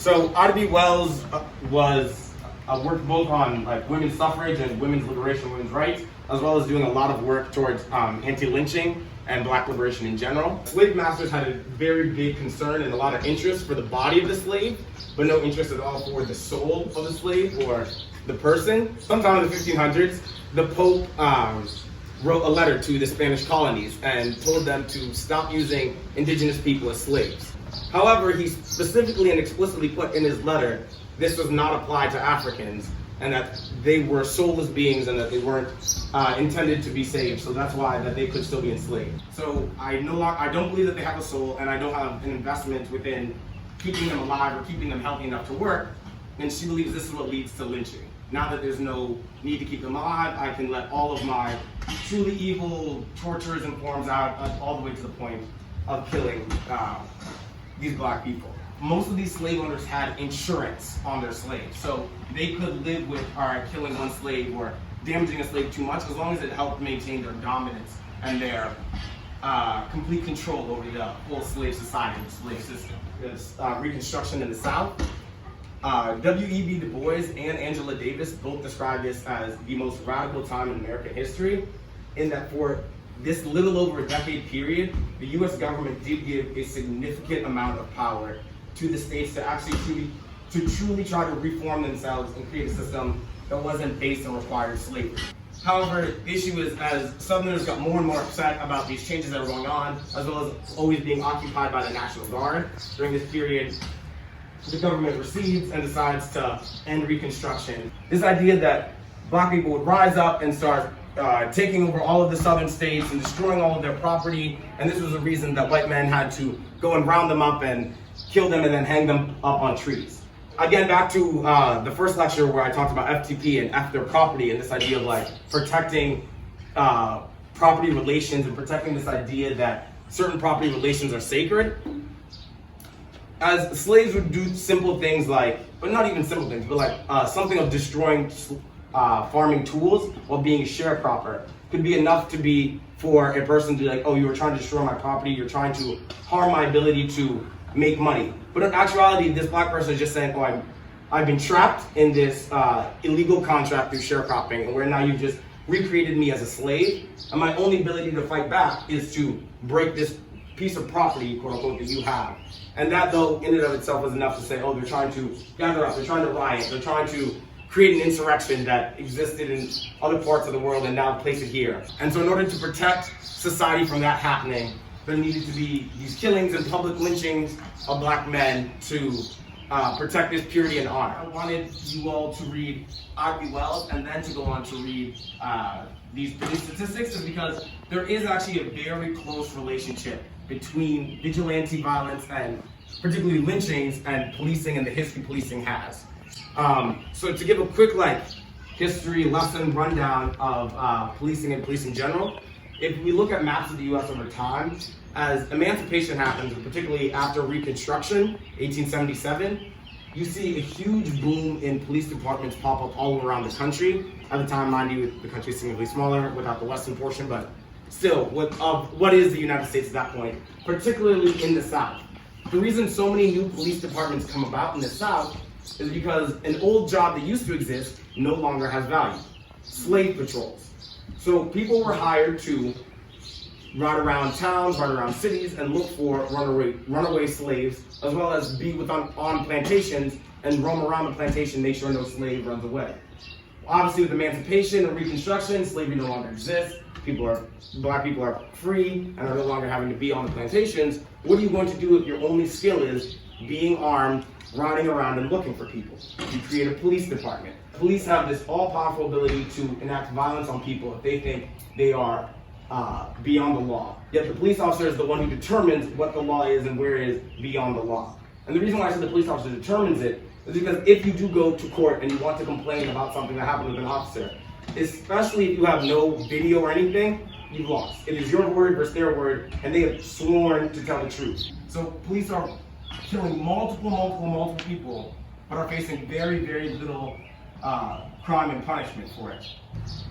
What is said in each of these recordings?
So Ida B. Wells worked both on like women's suffrage and women's liberation, women's rights, as well as doing a lot of work towards anti-lynching and black liberation in general. Slave masters had a very big concern and a lot of interest for the body of the slave, but no interest at all for the soul of the slave or the person. Sometime in the 1500s, the Pope wrote a letter to the Spanish colonies and told them to stop using indigenous people as slaves. However, he specifically and explicitly put in his letter this does not apply to Africans, and that they were soulless beings and that they weren't intended to be saved. So that's why that they could still be enslaved. So I don't believe that they have a soul, and I don't have an investment within keeping them alive or keeping them healthy enough to work. And she believes this is what leads to lynching. Now that there's no need to keep them alive, I can let all of my truly evil tortures and forms out all the way to the point of killing these black people. Most of these slave owners had insurance on their slaves, so they could live with killing one slave or damaging a slave too much, as long as it helped maintain their dominance and their complete control over the whole slave society, the slave system. There's Reconstruction in the South. W.E.B. Du Bois and Angela Davis both describe this as the most radical time in American history, in that for this little over a decade period, the U.S. government did give a significant amount of power to the states to actually truly try to reform themselves and create a system that wasn't based on required slavery. However, the issue is, as Southerners got more and more upset about these changes that were going on, as well as always being occupied by the National Guard during this period, the government recedes and decides to end Reconstruction. This idea that black people would rise up and start taking over all of the southern states and destroying all of their property, and this was the reason that white men had to go and round them up and kill them and then hang them up on trees. Again, back to the first lecture where I talked about FTP and F their property, and this idea of like protecting property relations and protecting this idea that certain property relations are sacred. As slaves would do simple things like, but not even simple things, but like something of destroying farming tools while being a sharecropper could be enough to be for a person to be like, oh, you were trying to destroy my property, you're trying to harm my ability to make money. But in actuality, this black person is just saying, oh, I've been trapped in this illegal contract through sharecropping, and where now you've just recreated me as a slave, and my only ability to fight back is to break this piece of property, quote unquote, that you have. And that, though, in and of itself was enough to say, oh, they're trying to gather up, they're trying to riot, they're trying to create an insurrection that existed in other parts of the world and now place it here. And so in order to protect society from that happening, there needed to be these killings and public lynchings of black men to protect this purity and honor. I wanted you all to read Ida B. Wells and then to go on to read these statistics, is because there is actually a very close relationship between vigilante violence and particularly lynchings and policing and the history policing has. So to give a quick history lesson rundown of policing and police in general, if we look at maps of the US over time, as emancipation happens, particularly after Reconstruction, 1877, you see a huge boom in police departments pop up all around the country. At the time, mind you, the country is significantly smaller without the western portion, but still, what is the United States at that point, particularly in the South? The reason so many new police departments come about in the South is because an old job that used to exist no longer has value. Slave patrols. So people were hired to ride around towns, ride around cities, and look for runaway slaves, as well as be on plantations and roam around the plantation, make sure no slave runs away. Obviously, with emancipation and Reconstruction, slavery no longer exists. Black people are free and are no longer having to be on the plantations. What are you going to do if your only skill is being armed, riding around and looking for people? You create a police department. Police have this all-powerful ability to enact violence on people if they think they are beyond the law. Yet the police officer is the one who determines what the law is and where it is beyond the law. And the reason why I said the police officer determines it is because if you do go to court and you want to complain about something that happened with an officer, especially if you have no video or anything, you've lost. It is your word versus their word, and they have sworn to tell the truth. So police are killing multiple people, but are facing very, very little crime and punishment for it.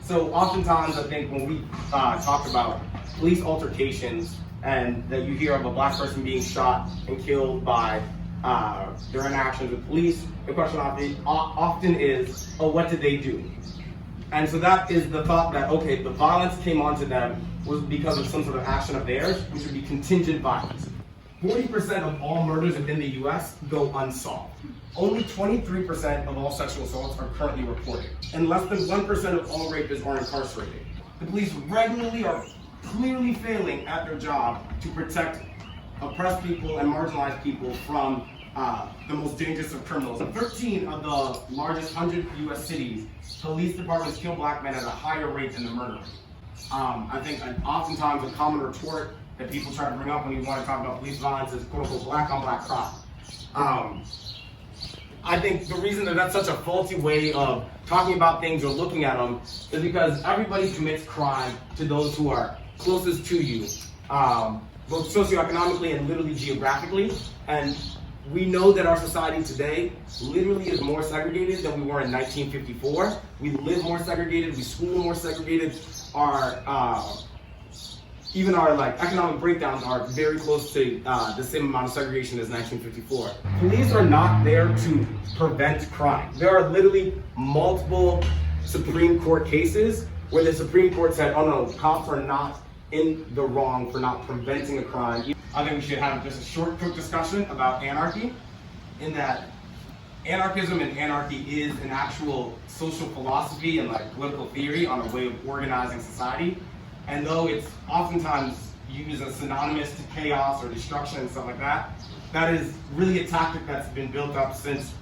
So oftentimes, I think when we talk about police altercations and that you hear of a black person being shot and killed by their interactions with police. The question often is, oh, what did they do? And so that is the thought that, okay, the violence came onto them was because of some sort of action of theirs, which would be contingent violence. 40% of all murders within the US go unsolved. Only 23% of all sexual assaults are currently reported, and less than 1% of all rapists are incarcerated. The police regularly are clearly failing at their job to protect oppressed people and marginalized people from the most dangerous of criminals. In 13 of the largest 100 US cities, police departments kill black men at a higher rate than the murder rate. I think oftentimes a common retort that people try to bring up when you want to talk about police violence is quote unquote black on black crime. I think the reason that that's such a faulty way of talking about things or looking at them is because everybody commits crime to those who are closest to you, both socioeconomically and literally geographically. And we know that our society today literally is more segregated than we were in 1954. We live more segregated, we school more segregated. Even our economic breakdowns are very close to the same amount of segregation as 1954. Police are not there to prevent crime. There are literally multiple Supreme Court cases where the Supreme Court said, oh no, cops are not in the wrong for not preventing a crime. I think we should have just a short, quick discussion about anarchy, in that anarchism and anarchy is an actual social philosophy and political theory on a way of organizing society. And though it's oftentimes used as synonymous to chaos or destruction and stuff like that, that is really a tactic that's been built up since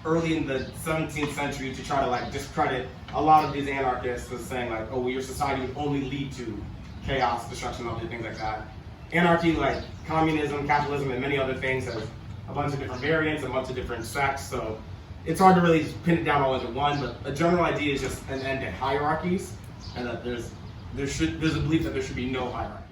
early in the 17th century to try to discredit a lot of these anarchists as saying oh, well, your society would only lead to chaos, destruction, other things like that. Anarchy, like communism, capitalism, and many other things, has a bunch of different variants, a bunch of different sects, so it's hard to really just pin it down all into one, but a general idea is just an end to hierarchies, and that there's a belief that there should be no hierarchy.